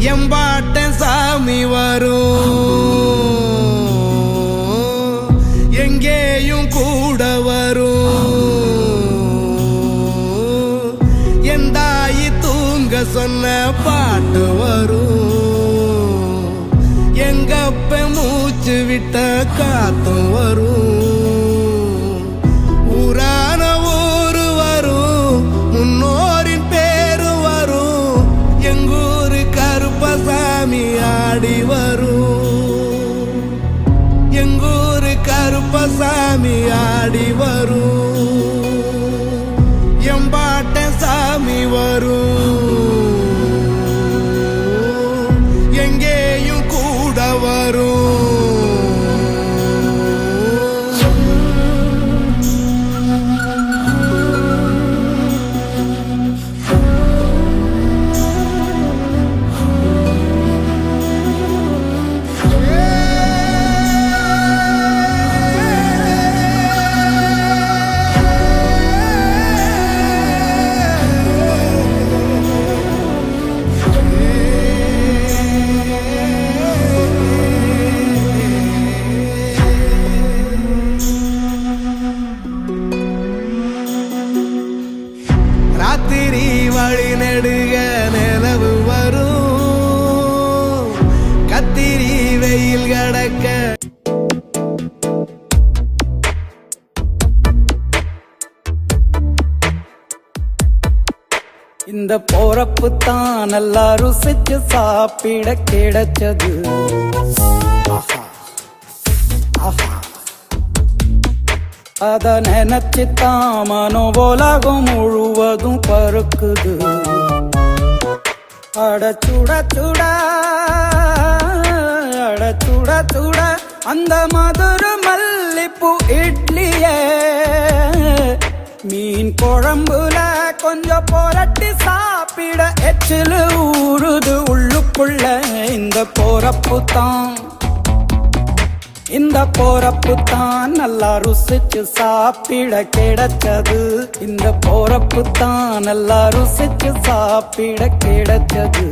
எம்பாட்ட சாமி வரும், எங்கேயும் கூட வரும். என் தாயி தூங்க சொன்ன பாட்டு வரும், எங்கப்ப மூச்சு விட்ட காத்தும் வரும். ஊரான ஊரு வரும், முன்னோரின் பேரு வரும். எங்கூரு கருப்பசாமி ஆடி வரும், எங்கூரு கருப்பசாமி ஆடி வரும். எம்பாட்ட சாமி வரும், எங்கேயும் கூட வரும். ராத்திரி வழி நெடுக நிலவு வரும், கத்திரி வெயில் கடக்க. இந்த போறப்பு தான் நல்லா ருசிச்சு சாப்பிட கிடைச்சது. அத நினைச்சுத்தான் மனோ உலகம் முழுவதும் பருக்குது. அட சுட சுட அட சுட சுட அந்த மதுர மல்லிப்பூ இட்லியே மீன் குழம்புல கொஞ்சம் புரட்டி சாப்பிட எச்சில் ஊறுது உள்ளுக்குள்ள. இந்த போறப்பு தான் இந்த போறப்பு தான் நல்லா ருசிச்சு சாப்பிட கிடைச்சது. இந்த போறப்பு தான் நல்லா ருசிச்சு சாப்பிட கிடைச்சது.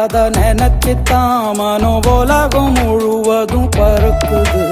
அத நினைச்சுத்தான் மனோ உலகம் முழுவதும் பருக்குது.